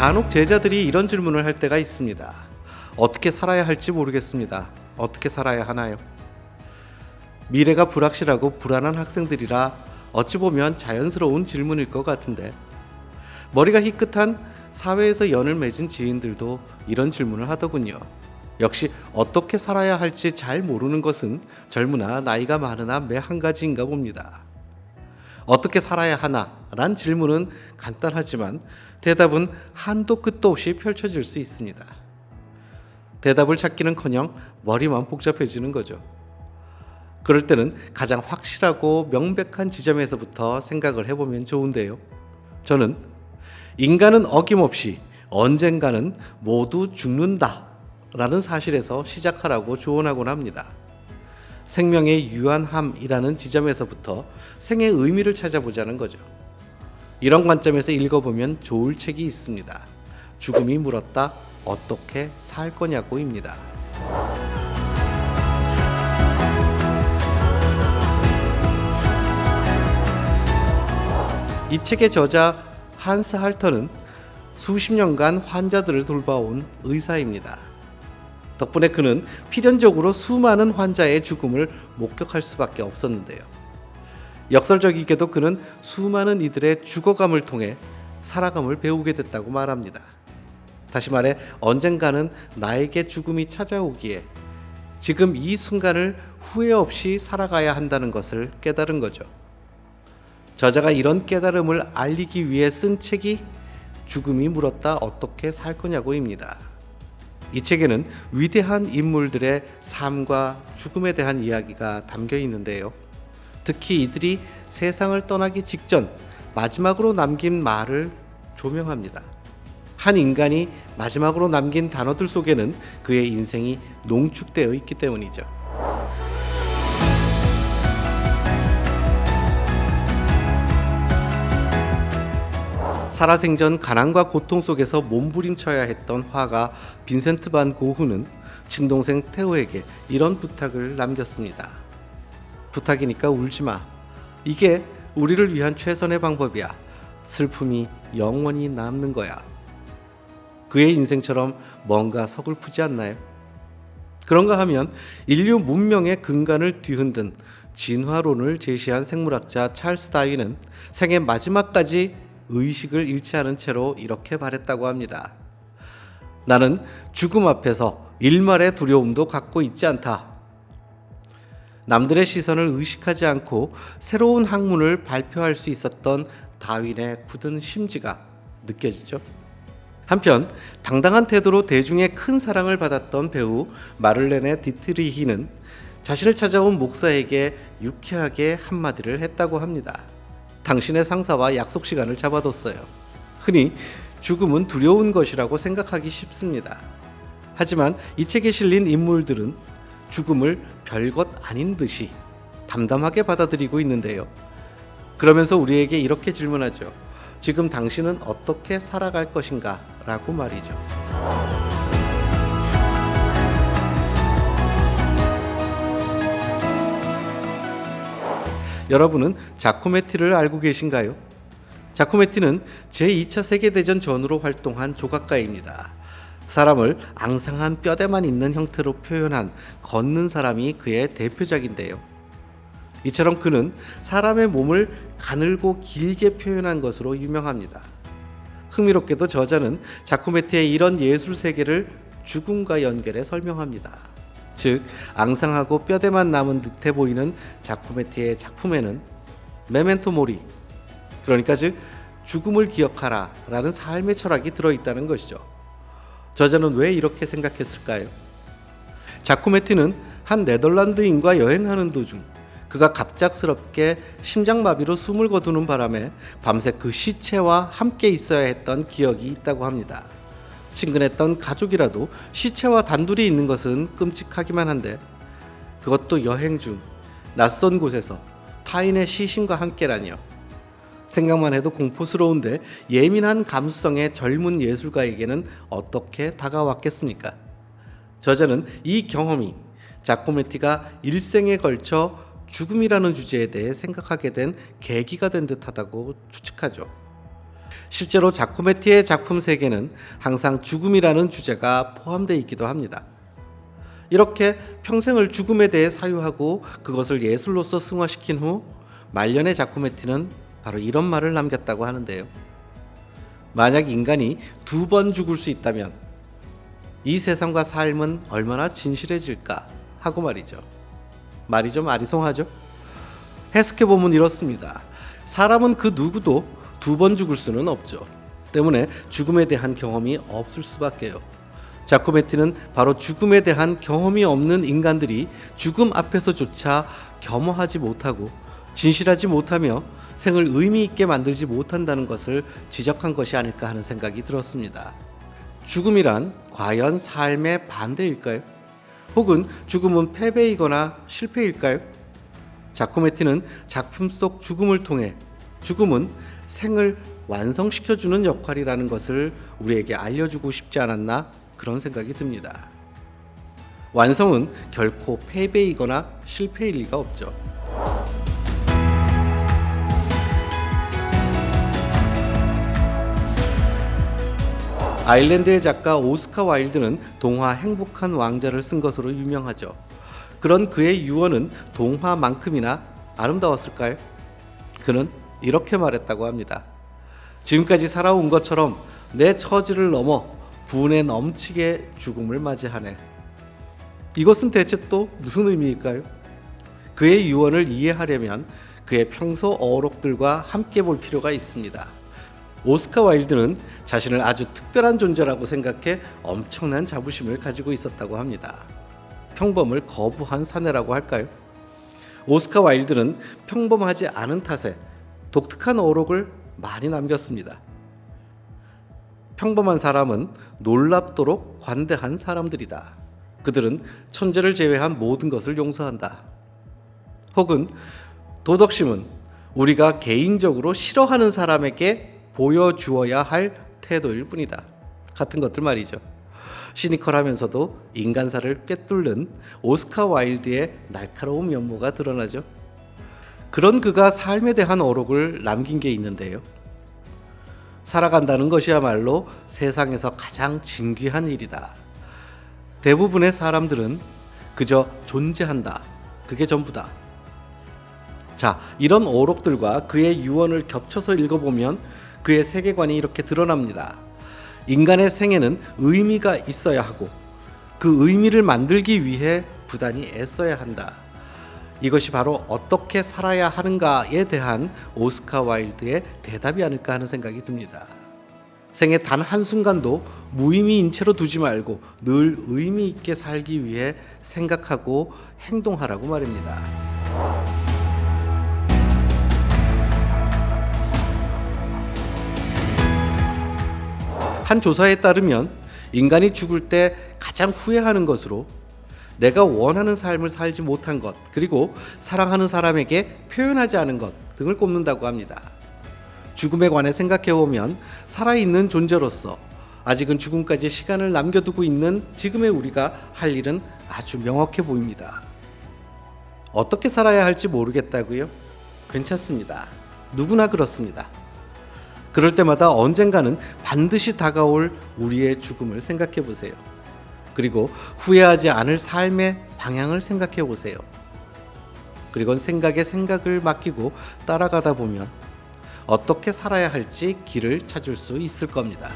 간혹 제자들이 이런 질문을 할 때가 있습니다. 어떻게 살아야 할지 모르겠습니다. 어떻게 살아야 하나요? 미래가 불확실하고 불안한 학생들이라 어찌 보면 자연스러운 질문일 것 같은데, 머리가 희끗한 사회에서 연을 맺은 지인들도 이런 질문을 하더군요. 역시 어떻게 살아야 할지 잘 모르는 것은 젊으나 나이가 많으나 매 한 가지인가 봅니다. 어떻게 살아야 하나? 란 질문은 간단하지만 대답은 한도 끝도 없이 펼쳐질 수 있습니다. 대답을 찾기는커녕 머리만 복잡해지는 거죠. 그럴 때는 가장 확실하고 명백한 지점에서부터 생각을 해보면 좋은데요. 저는 인간은 어김없이 언젠가는 모두 죽는다 라는 사실에서 시작하라고 조언하곤 합니다. 생명의 유한함이라는 지점에서부터 생의 의미를 찾아보자는 거죠. 이런 관점에서 읽어보면 좋을 책이 있습니다. 죽음이 물었다. 어떻게 살 거냐고입니다. 이 책의 저자 한스 할터는 수십 년간 환자들을 돌봐온 의사입니다. 덕분에 그는 필연적으로 수많은 환자의 죽음을 목격할 수밖에 없었는데요. 역설적이게도 그는 수많은 이들의 죽어감을 통해 살아감을 배우게 됐다고 말합니다. 다시 말해 언젠가는 나에게 죽음이 찾아오기에 지금 이 순간을 후회 없이 살아가야 한다는 것을 깨달은 거죠. 저자가 이런 깨달음을 알리기 위해 쓴 책이 죽음이 물었다 어떻게 살 거냐고입니다. 이 책에는 위대한 인물들의 삶과 죽음에 대한 이야기가 담겨 있는데요. 특히 이들이 세상을 떠나기 직전 마지막으로 남긴 말을 조명합니다. 한 인간이 마지막으로 남긴 단어들 속에는 그의 인생이 농축되어 있기 때문이죠. 살아생전 가난과 고통 속에서 몸부림쳐야 했던 화가 빈센트 반 고흐는 친동생 테오에게 이런 부탁을 남겼습니다. 부탁이니까 울지 마. 이게 우리를 위한 최선의 방법이야. 슬픔이 영원히 남는 거야. 그의 인생처럼 뭔가 서글프지 않나요? 그런가 하면 인류 문명의 근간을 뒤흔든 진화론을 제시한 생물학자 찰스 다윈은 생의 마지막까지 의식을 잃지 않은 채로 이렇게 말했다고 합니다. 나는 죽음 앞에서 일말의 두려움도 갖고 있지 않다. 남들의 시선을 의식하지 않고 새로운 학문을 발표할 수 있었던 다윈의 굳은 심지가 느껴지죠. 한편 당당한 태도로 대중의 큰 사랑을 받았던 배우 마를레네 디트리히는 자신을 찾아온 목사에게 유쾌하게 한마디를 했다고 합니다. 당신의 상사와 약속 시간을 잡아뒀어요. 흔히 죽음은 두려운 것이라고 생각하기 쉽습니다. 하지만 이 책에 실린 인물들은 죽음을 별것 아닌 듯이 담담하게 받아들이고 있는데요. 그러면서 우리에게 이렇게 질문하죠. 지금 당신은 어떻게 살아갈 것인가? 라고 말이죠. 여러분은 자코메티를 알고 계신가요? 자코메티는 제2차 세계대전 전후로 활동한 조각가입니다. 사람을 앙상한 뼈대만 있는 형태로 표현한 걷는 사람이 그의 대표작인데요. 이처럼 그는 사람의 몸을 가늘고 길게 표현한 것으로 유명합니다. 흥미롭게도 저자는 자코메티의 이런 예술 세계를 죽음과 연결해 설명합니다. 즉 앙상하고 뼈대만 남은 듯해 보이는 자코메티의 작품에는 메멘토 모리, 그러니까 즉 죽음을 기억하라 라는 삶의 철학이 들어있다는 것이죠. 저자는 왜 이렇게 생각했을까요? 자코메티는 한 네덜란드인과 여행하는 도중 그가 갑작스럽게 심장마비로 숨을 거두는 바람에 밤새 그 시체와 함께 있어야 했던 기억이 있다고 합니다. 친근했던 가족이라도 시체와 단둘이 있는 것은 끔찍하기만 한데 그것도 여행 중 낯선 곳에서 타인의 시신과 함께라니요. 생각만 해도 공포스러운데 예민한 감수성의 젊은 예술가에게는 어떻게 다가왔겠습니까? 저자는 이 경험이 자코메티가 일생에 걸쳐 죽음이라는 주제에 대해 생각하게 된 계기가 된 듯하다고 추측하죠. 실제로 자코메티의 작품 세계는 항상 죽음이라는 주제가 포함되어 있기도 합니다. 이렇게 평생을 죽음에 대해 사유하고 그것을 예술로서 승화시킨 후 말년의 자코메티는 바로 이런 말을 남겼다고 하는데요. 만약 인간이 2번 죽을 수 있다면 이 세상과 삶은 얼마나 진실해질까 하고 말이죠. 말이 좀 아리송하죠? 해석해보면 이렇습니다. 사람은 그 누구도 2번 죽을 수는 없죠. 때문에 죽음에 대한 경험이 없을 수밖에요. 자코메티는 바로 죽음에 대한 경험이 없는 인간들이 죽음 앞에서조차 겸허하지 못하고 진실하지 못하며 생을 의미 있게 만들지 못한다는 것을 지적한 것이 아닐까 하는 생각이 들었습니다. 죽음이란 과연 삶의 반대일까요? 혹은 죽음은 패배이거나 실패일까요? 자코메티는 작품 속 죽음을 통해 죽음은 생을 완성시켜주는 역할이라는 것을 우리에게 알려주고 싶지 않았나 그런 생각이 듭니다. 완성은 결코 패배이거나 실패일 리가 없죠. 아일랜드의 작가 오스카 와일드는 동화 행복한 왕자를 쓴 것으로 유명하죠. 그런 그의 유언은 동화만큼이나 아름다웠을까요? 그는 이렇게 말했다고 합니다. 지금까지 살아온 것처럼 내 처지를 넘어 분에 넘치게 죽음을 맞이하네. 이것은 대체 또 무슨 의미일까요? 그의 유언을 이해하려면 그의 평소 어록들과 함께 볼 필요가 있습니다. 오스카 와일드는 자신을 아주 특별한 존재라고 생각해 엄청난 자부심을 가지고 있었다고 합니다. 평범을 거부한 사내라고 할까요? 오스카 와일드는 평범하지 않은 탓에 독특한 어록을 많이 남겼습니다. 평범한 사람은 놀랍도록 관대한 사람들이다. 그들은 천재를 제외한 모든 것을 용서한다. 혹은 도덕심은 우리가 개인적으로 싫어하는 사람에게 보여주어야 할 태도일 뿐이다. 같은 것들 말이죠. 시니컬하면서도 인간사를 꿰뚫는 오스카 와일드의 날카로운 면모가 드러나죠. 그런 그가 삶에 대한 어록을 남긴 게 있는데요. 살아간다는 것이야말로 세상에서 가장 진귀한 일이다. 대부분의 사람들은 그저 존재한다. 그게 전부다. 자, 이런 어록들과 그의 유언을 겹쳐서 읽어보면 그의 세계관이 이렇게 드러납니다. 인간의 생에는 의미가 있어야 하고 그 의미를 만들기 위해 부단히 애써야 한다. 이것이 바로 어떻게 살아야 하는가에 대한 오스카 와일드의 대답이 아닐까 하는 생각이 듭니다. 생의 단 한순간도 무의미인 채로 두지 말고 늘 의미 있게 살기 위해 생각하고 행동하라고 말입니다. 한 조사에 따르면 인간이 죽을 때 가장 후회하는 것으로 내가 원하는 삶을 살지 못한 것, 그리고 사랑하는 사람에게 표현하지 않은 것 등을 꼽는다고 합니다. 죽음에 관해 생각해보면 살아있는 존재로서 아직은 죽음까지 시간을 남겨두고 있는 지금의 우리가 할 일은 아주 명확해 보입니다. 어떻게 살아야 할지 모르겠다고요? 괜찮습니다. 누구나 그렇습니다. 그럴 때마다 언젠가는 반드시 다가올 우리의 죽음을 생각해 보세요. 그리고 후회하지 않을 삶의 방향을 생각해 보세요. 그리고 생각에 생각을 맡기고 따라가다 보면 어떻게 살아야 할지 길을 찾을 수 있을 겁니다.